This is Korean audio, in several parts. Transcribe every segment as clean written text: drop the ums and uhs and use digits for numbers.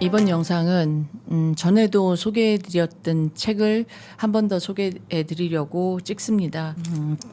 이번 영상은 전에도 소개해드렸던 책을 한 번 더 소개해드리려고 찍습니다.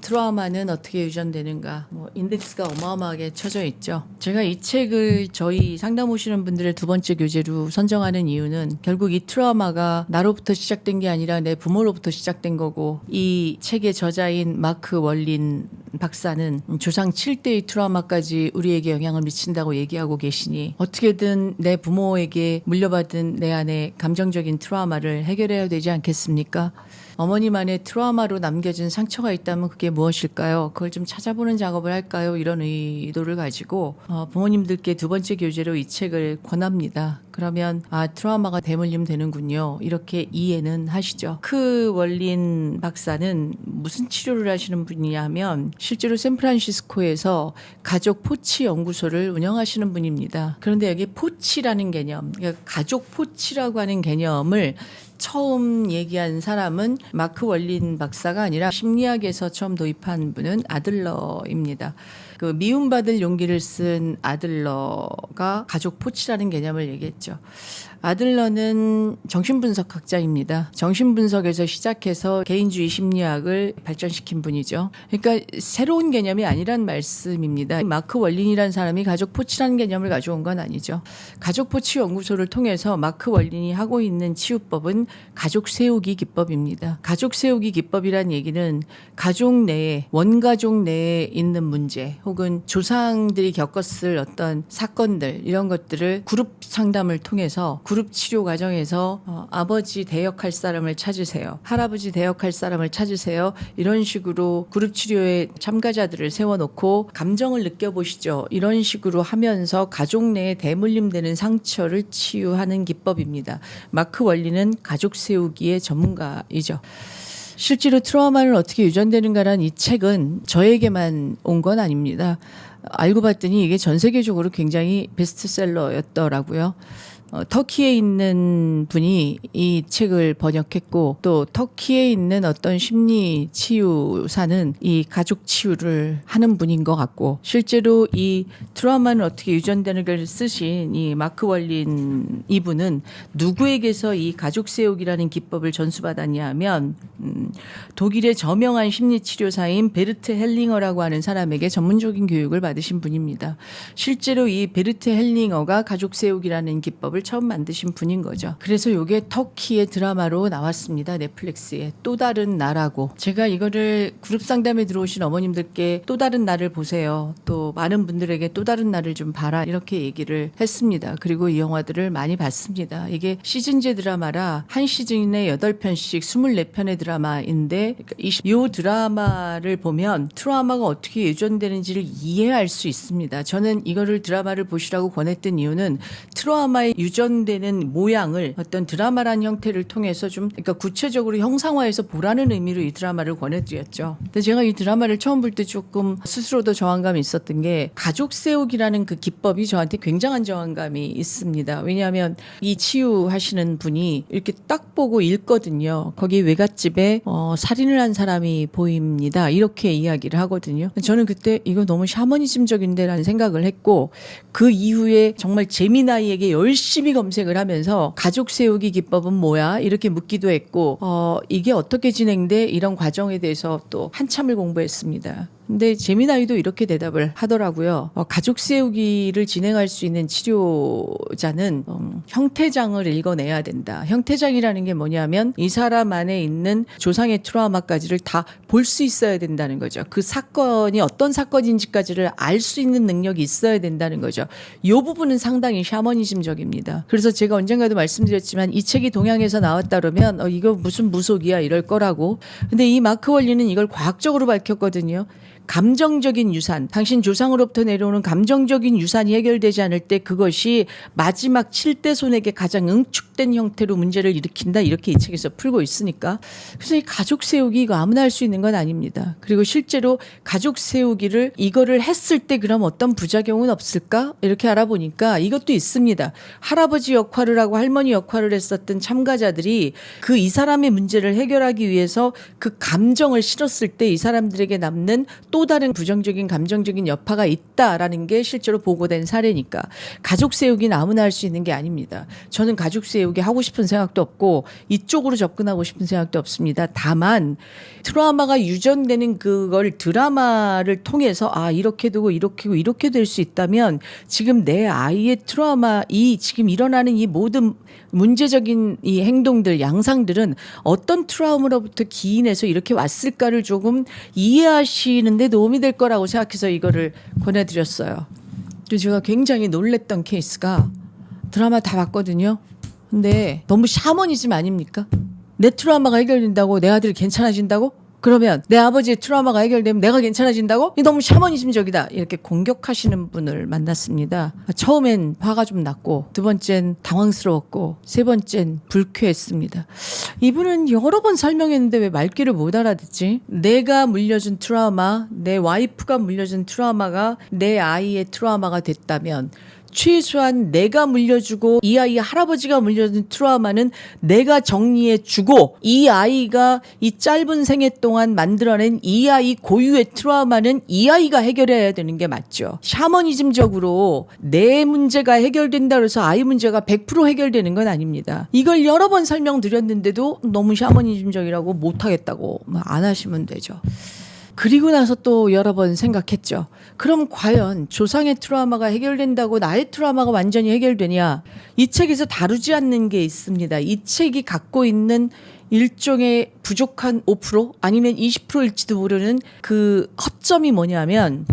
트라우마는 어떻게 유전되는가, 인덱스가 어마어마하게 쳐져 있죠. 제가 이 책을 저희 상담 오시는 분들의 두 번째 교재로 선정하는 이유는 결국 이 트라우마가 나로부터 시작된 게 아니라 내 부모로부터 시작된 거고, 이 책의 저자인 마크 월린 박사는 조상 7대의 트라우마까지 우리에게 영향을 미친다고 얘기하고 계시니 어떻게든 내 부모에게 물려받은 내 안의 감정적인 트라우마를 해결해야 되지 않겠습니까? 어머니만의 트라우마로 남겨진 상처가 있다면 그게 무엇일까요? 그걸 좀 찾아보는 작업을 할까요? 이런 의도를 가지고 부모님들께 두 번째 교재로 이 책을 권합니다. 그러면 트라우마가 대물림 되는군요. 이렇게 이해는 하시죠. 크 월린 박사는 무슨 치료를 하시는 분이냐 하면 실제로 샌프란시스코에서 가족 포치 연구소를 운영하시는 분입니다. 그런데 여기 포치라는 개념, 그러니까 가족 포치라고 하는 개념을 처음 얘기한 사람은 마크 월린 박사가 아니라 심리학에서 처음 도입한 분은 아들러입니다. 그 미움받을 용기를 쓴 아들러가 가족 포치라는 개념을 얘기했죠. 아들러는 정신분석학자입니다. 정신분석에서 시작해서 개인주의 심리학을 발전시킨 분이죠. 그러니까 새로운 개념이 아니란 말씀입니다. 마크 월린이라는 사람이 가족 포치라는 개념을 가져온 건 아니죠. 가족 포치 연구소를 통해서 마크 월린이 하고 있는 치유법은 가족 세우기 기법입니다. 가족 세우기 기법이란 얘기는 가족 내에, 원가족 내에 있는 문제 혹은 조상들이 겪었을 어떤 사건들, 이런 것들을 그룹 상담을 통해서 그룹 치료 과정에서 아버지 대역할 사람을 찾으세요, 할아버지 대역할 사람을 찾으세요, 이런 식으로 그룹 치료에 참가자들을 세워놓고 감정을 느껴보시죠, 이런 식으로 하면서 가족 내에 대물림되는 상처를 치유하는 기법입니다. 마크 월린은 가족 세우기의 전문가이죠. 실제로 트라우마는 어떻게 유전되는가라는 이 책은 저에게만 온 건 아닙니다. 알고 봤더니 이게 전 세계적으로 굉장히 베스트셀러였더라고요. 터키에 있는 분이 이 책을 번역했고, 또 터키에 있는 어떤 심리 치유사는 이 가족 치유를 하는 분인 것 같고, 실제로 이 트라우마는 어떻게 유전되는 걸 쓰신 이 마크 월린 이분은 누구에게서 이 가족 세우기라는 기법을 전수받았냐 하면 독일의 저명한 심리 치료사인 베르트 헬링어라고 하는 사람에게 전문적인 교육을 받으신 분입니다. 실제로 이 베르트 헬링어가 가족 세우기라는 기법을 처음 만드신 분인 거죠. 그래서 이게 터키의 드라마로 나왔습니다. 넷플릭스에. 또 다른 나라고. 제가 이거를 그룹 상담에 들어오신 어머님들께 또 다른 나를 보세요, 또 많은 분들에게 또 다른 나를 좀 봐라, 이렇게 얘기를 했습니다. 그리고 이 영화들을 많이 봤습니다. 이게 시즌제 드라마라 한 시즌에 8편씩 24편의 드라마인데, 이 드라마를 보면 트라우마가 어떻게 유전되는지를 이해할 수 있습니다. 저는 이거를 드라마를 보시라고 권했던 이유는 트라우마의 유전되는 모양을 어떤 드라마라는 형태를 통해서 좀, 그러니까 구체적으로 형상화해서 보라는 의미로 이 드라마를 권해드렸죠. 근데 제가 이 드라마를 처음 볼 때 조금 스스로도 저항감이 있었던 게, 가족 세우기라는 그 기법이 저한테 굉장한 저항감이 있습니다. 왜냐하면 이 치유하시는 분이 이렇게 딱 보고 읽거든요. 거기 외갓집에 살인을 한 사람이 보입니다, 이렇게 이야기를 하거든요. 저는 그때 이거 너무 샤머니즘적인데 라는 생각을 했고, 그 이후에 정말 재미나이에게 열심히 검색을 하면서 가족 세우기 기법은 뭐야? 이렇게 묻기도 했고, 이게 어떻게 진행돼? 이런 과정에 대해서 또 한참을 공부했습니다. 근데 재미나이도 이렇게 대답을 하더라고요. 가족 세우기를 진행할 수 있는 치료자는 형태장을 읽어내야 된다. 형태장이라는 게 뭐냐면 이 사람 안에 있는 조상의 트라우마까지를 다 볼 수 있어야 된다는 거죠. 그 사건이 어떤 사건인지까지를 알 수 있는 능력이 있어야 된다는 거죠. 이 부분은 상당히 샤머니즘적입니다. 그래서 제가 언젠가도 말씀드렸지만 이 책이 동양에서 나왔다 그러면 이거 무슨 무속이야 이럴 거라고. 근데 이 마크 월린은 이걸 과학적으로 밝혔거든요. 감정적인 유산, 당신 조상으로부터 내려오는 감정적인 유산이 해결되지 않을 때 그것이 마지막 7대 손에게 가장 응축된 형태로 문제를 일으킨다, 이렇게 이 책에서 풀고 있으니까. 그래서 이 가족 세우기 이거 아무나 할 수 있는 건 아닙니다. 그리고 실제로 가족 세우기를 이거를 했을 때 그럼 어떤 부작용은 없을까? 이렇게 알아보니까 이것도 있습니다. 할아버지 역할을 하고 할머니 역할을 했었던 참가자들이 그 이 사람의 문제를 해결하기 위해서 그 감정을 실었을 때 이 사람들에게 남는 또 다른 부정적인 감정적인 여파가 있다라는 게 실제로 보고된 사례니까 가족 세우기는 아무나 할 수 있는 게 아닙니다. 저는 가족 세우기 하고 싶은 생각도 없고 이쪽으로 접근하고 싶은 생각도 없습니다. 다만 트라우마가 유전되는 그걸 드라마를 통해서 아 이렇게 되고 이렇게 될 수 있다면 지금 내 아이의 트라우마 이 지금 일어나는 이 모든 문제적인 이 행동들 양상들은 어떤 트라우마로부터 기인해서 이렇게 왔을까를 조금 이해하시는 데 도움이 될 거라고 생각해서 이거를 권해드렸어요. 그리고 제가 굉장히 놀랬던 케이스가 드라마 다 봤거든요. 근데 너무 샤머니즘 아닙니까? 내 트라우마가 해결된다고 내 아들이 괜찮아진다고? 그러면 내 아버지의 트라우마가 해결되면 내가 괜찮아진다고? 이게 너무 샤머니즘적이다. 이렇게 공격하시는 분을 만났습니다. 처음엔 화가 좀 났고 두 번째는 당황스러웠고 세 번째는 불쾌했습니다. 이분은 여러 번 설명했는데 왜 말귀를 못 알아듣지? 내가 물려준 트라우마, 내 와이프가 물려준 트라우마가 내 아이의 트라우마가 됐다면 최소한 내가 물려주고 이 아이의 할아버지가 물려준 트라우마는 내가 정리해주고 이 아이가 이 짧은 생애 동안 만들어낸 이 아이 고유의 트라우마는 이 아이가 해결해야 되는 게 맞죠. 샤머니즘적으로 내 문제가 해결된다 해서 아이 문제가 100% 해결되는 건 아닙니다. 이걸 여러 번 설명드렸는데도 너무 샤머니즘적이라고 못하겠다고 안 하시면 되죠. 그리고 나서 또 여러 번 생각했죠. 그럼 과연 조상의 트라우마가 해결된다고 나의 트라우마가 완전히 해결되냐? 이 책에서 다루지 않는 게 있습니다. 이 책이 갖고 있는 일종의 부족한 5% 아니면 20%일지도 모르는 그 허점이 뭐냐면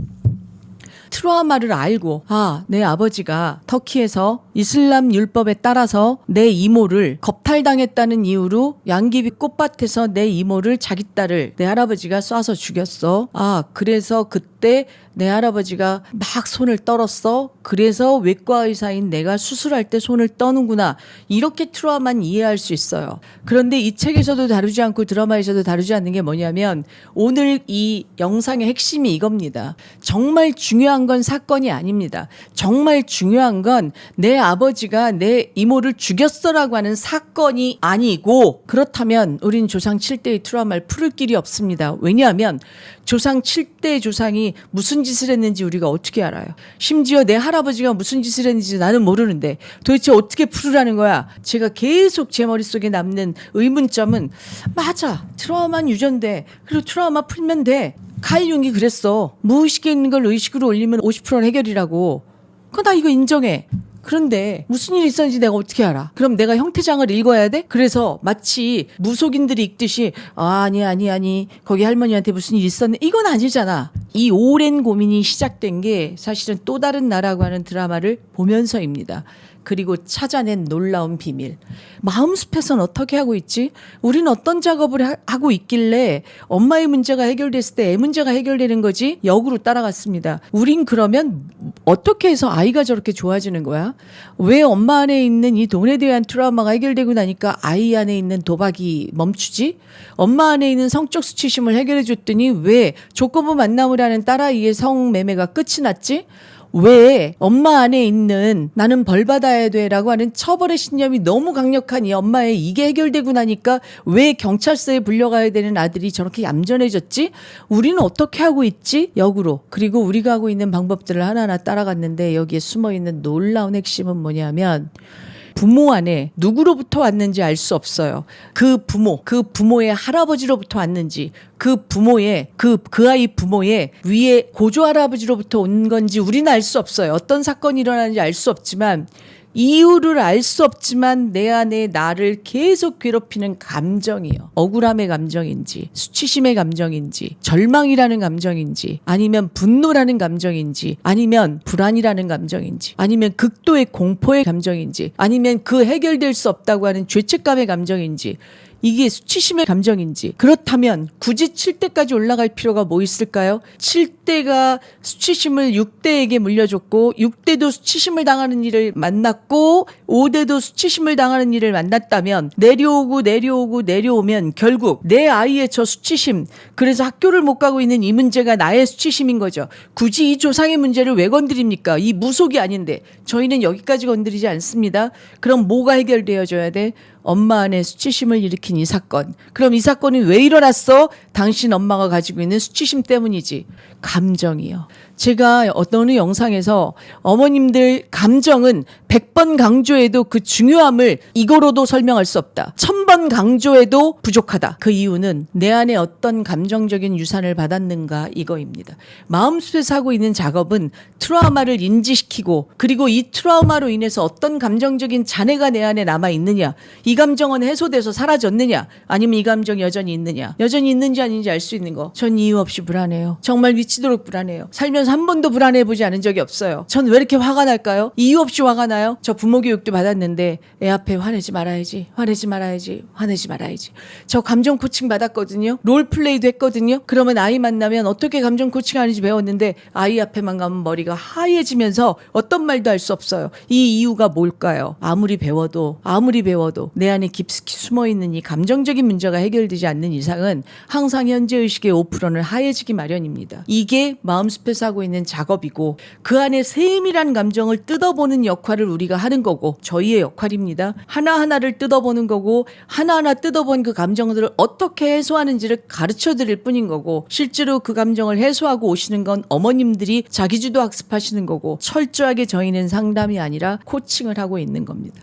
트라우마를 알고 내 아버지가 터키에서 이슬람 율법에 따라서 내 이모를 겁탈당했다는 이유로 양귀비 꽃밭에서 내 이모를 자기 딸을 내 할아버지가 쏴서 죽였어. 그래서 그때 내 할아버지가 막 손을 떨었어. 그래서 외과 의사인 내가 수술할 때 손을 떠는구나. 이렇게 트라우마는 이해할 수 있어요. 그런데 이 책에서도 다루지 않고 드라마에서도 다루지 않는 게 뭐냐면 오늘 이 영상의 핵심이 이겁니다. 정말 중요한 건 사건이 아닙니다. 정말 중요한 건 내 아버지가 내 이모를 죽였어라고 하는 사건이 아니고 그렇다면 우린 조상 7대의 트라우마를 풀을 길이 없습니다. 왜냐하면 조상 7대 조상이 무슨 짓을 했는지 우리가 어떻게 알아요? 심지어 내 할아버지가 무슨 짓을 했는지 나는 모르는데 도대체 어떻게 풀으라는 거야? 제가 계속 제 머릿속에 남는 의문점은 맞아. 트라우마는 유전돼. 그리고 트라우마 풀면 돼. 칼 융이 그랬어. 무의식에 있는 걸 의식으로 올리면 50%는 해결이라고. 나 이거 인정해. 그런데 무슨 일이 있었는지 내가 어떻게 알아? 그럼 내가 형태장을 읽어야 돼? 그래서 마치 무속인들이 읽듯이 아니 거기 할머니한테 무슨 일이 있었네. 이건 아니잖아. 이 오랜 고민이 시작된 게 사실은 또 다른 나라고 하는 드라마를 보면서입니다. 그리고 찾아낸 놀라운 비밀. 마음숲에선 어떻게 하고 있지? 우리는 어떤 작업을 하고 있길래 엄마의 문제가 해결됐을 때 애 문제가 해결되는 거지? 역으로 따라갔습니다. 우린 그러면 어떻게 해서 아이가 저렇게 좋아지는 거야? 왜 엄마 안에 있는 이 돈에 대한 트라우마가 해결되고 나니까 아이 안에 있는 도박이 멈추지? 엄마 안에 있는 성적 수치심을 해결해 줬더니 왜 조건부 만남을 하는 딸아이의 성매매가 끝이 났지? 왜 엄마 안에 있는 나는 벌 받아야 돼라고 하는 처벌의 신념이 너무 강력한 이 엄마의 이게 해결되고 나니까 왜 경찰서에 불려가야 되는 아들이 저렇게 얌전해졌지? 우리는 어떻게 하고 있지? 역으로. 그리고 우리가 하고 있는 방법들을 하나하나 따라갔는데 여기에 숨어있는 놀라운 핵심은 뭐냐면 부모 안에 누구로부터 왔는지 알 수 없어요. 그 부모의 할아버지로부터 왔는지, 그 아이 부모의 위에 고조 할아버지로부터 온 건지 우리는 알 수 없어요. 어떤 사건이 일어나는지 알 수 없지만 이유를 알 수 없지만 내 안에 나를 계속 괴롭히는 감정이요. 억울함의 감정인지, 수치심의 감정인지, 절망이라는 감정인지, 아니면 분노라는 감정인지, 아니면 불안이라는 감정인지, 아니면 극도의 공포의 감정인지, 아니면 그 해결될 수 없다고 하는 죄책감의 감정인지, 이게 수치심의 감정인지 그렇다면 굳이 7대까지 올라갈 필요가 뭐 있을까요? 7대가 수치심을 6대에게 물려줬고 6대도 수치심을 당하는 일을 만났고 5대도 수치심을 당하는 일을 만났다면 내려오면 결국 내 아이의 저 수치심 그래서 학교를 못 가고 있는 이 문제가 나의 수치심인 거죠. 굳이 이 조상의 문제를 왜 건드립니까? 이 무속이 아닌데 저희는 여기까지 건드리지 않습니다. 그럼 뭐가 해결되어져야 돼? 엄마 안에 수치심을 일으킨 이 사건. 그럼 이 사건이 왜 일어났어? 당신 엄마가 가지고 있는 수치심 때문이지. 감정이요. 제가 어느 영상에서 어머님들 감정은 100번 강조해도 그 중요함을 이거로도 설명할 수 없다. 1000번 강조해도 부족하다. 그 이유는 내 안에 어떤 감정적인 유산을 받았는가 이거입니다. 마음속에서 하고 있는 작업은 트라우마를 인지시키고 그리고 이 트라우마로 인해서 어떤 감정적인 잔해가 내 안에 남아있느냐, 이 감정은 해소돼서 사라졌느냐, 아니면 이 감정이 여전히 있느냐, 여전히 있는지 아닌지 알 수 있는 거. 전 이유 없이 불안해요. 정말 미치도록 불안해요. 살면서 한 번도 불안해보지 않은 적이 없어요. 전 왜 이렇게 화가 날까요? 이유 없이 화가 나요? 저 부모 교육도 받았는데 애 앞에 화내지 말아야지, 화내지 말아야지, 화내지 말아야지. 저 감정 코칭 받았거든요. 롤플레이도 했거든요. 그러면 아이 만나면 어떻게 감정 코칭하는지 배웠는데 아이 앞에만 가면 머리가 하얘지면서 어떤 말도 할 수 없어요. 이 이유가 뭘까요? 아무리 배워도 내 안에 깊숙이 숨어있는 이 감정적인 문제가 해결되지 않는 이상은 항상 현재의식의 5%는 하얘지기 마련입니다. 이게 마음숲에서 하고 있는 작업이고 그 안에 세밀한 감정을 뜯어보는 역할을 우리가 하는 거고 저희의 역할입니다. 하나하나를 뜯어보는 거고 하나하나 뜯어본 그 감정들을 어떻게 해소하는지를 가르쳐 드릴 뿐인 거고 실제로 그 감정을 해소하고 오시는 건 어머님들이 자기주도 학습하시는 거고 철저하게 저희는 상담이 아니라 코칭을 하고 있는 겁니다.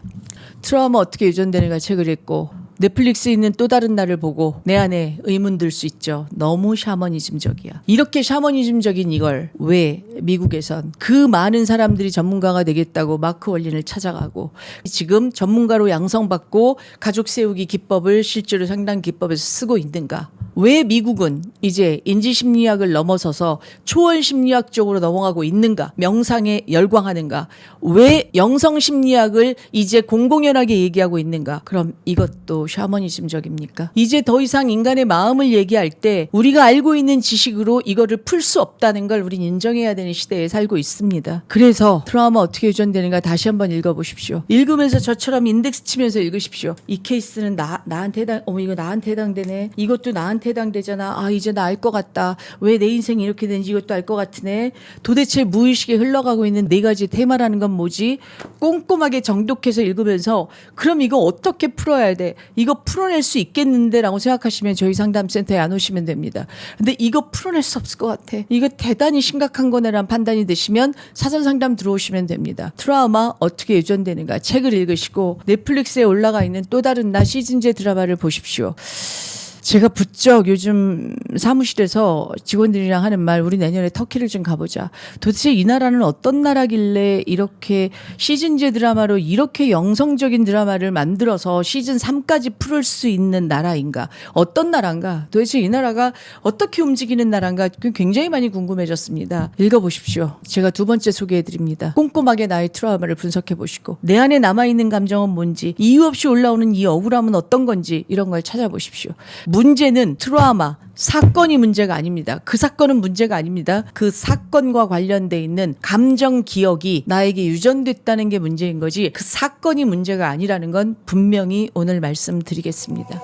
트라우마 어떻게 유전되는가 책을 읽고 넷플릭스에 있는 또 다른 나를 보고 내 안에 의문 들 수 있죠. 너무 샤머니즘적이야. 이렇게 샤머니즘적인 이걸 왜 미국에선 그 많은 사람들이 전문가가 되겠다고 마크 월린을 찾아가고 지금 전문가로 양성받고 가족 세우기 기법을 실제로 상담 기법에서 쓰고 있는가? 왜 미국은 이제 인지심리학을 넘어서서 초월심리학 쪽으로 넘어가고 있는가? 명상에 열광하는가? 왜 영성심리학을 이제 공공연하게 얘기하고 있는가? 그럼 이것도 샤머니즘적입니까? 이제 더 이상 인간의 마음을 얘기할 때 우리가 알고 있는 지식으로 이거를 풀 수 없다는 걸 우린 인정해야 되는 시대에 살고 있습니다. 그래서 트라우마 어떻게 유전되는가 다시 한번 읽어보십시오. 읽으면서 저처럼 인덱스 치면서 읽으십시오. 이 케이스는 나한테 해당, 이거 나한테 해당되네. 이것도 나한테 해당되잖아. 아, 이제 나 알 것 같다. 왜 내 인생이 이렇게 되는지 이것도 알 것 같으네. 도대체 무의식에 흘러가고 있는 4가지 테마라는 건 뭐지? 꼼꼼하게 정독해서 읽으면서 그럼 이거 어떻게 풀어야 돼? 이거 풀어낼 수 있겠는데 라고 생각하시면 저희 상담센터에 안 오시면 됩니다. 근데 이거 풀어낼 수 없을 것 같아. 이거 대단히 심각한 거네라는 판단이 드시면 사전 상담 들어오시면 됩니다. 트라우마 어떻게 유전되는가 책을 읽으시고 넷플릭스에 올라가 있는 또 다른 나 시즌제 드라마를 보십시오. 제가 부쩍 요즘 사무실에서 직원들이랑 하는 말, 우리 내년에 터키를 좀 가보자. 도대체 이 나라는 어떤 나라길래 이렇게 시즌제 드라마로 이렇게 영성적인 드라마를 만들어서 시즌 3까지 풀을 수 있는 나라인가? 어떤 나라인가? 도대체 이 나라가 어떻게 움직이는 나라인가? 굉장히 많이 궁금해졌습니다. 읽어보십시오. 제가 2번째 소개해드립니다. 꼼꼼하게 나의 트라우마를 분석해보시고 내 안에 남아있는 감정은 뭔지, 이유 없이 올라오는 이 억울함은 어떤 건지 이런 걸 찾아보십시오. 문제는 트라우마, 사건이 문제가 아닙니다. 그 사건은 문제가 아닙니다. 그 사건과 관련돼 있는 감정 기억이 나에게 유전됐다는 게 문제인 거지 그 사건이 문제가 아니라는 건 분명히 오늘 말씀드리겠습니다.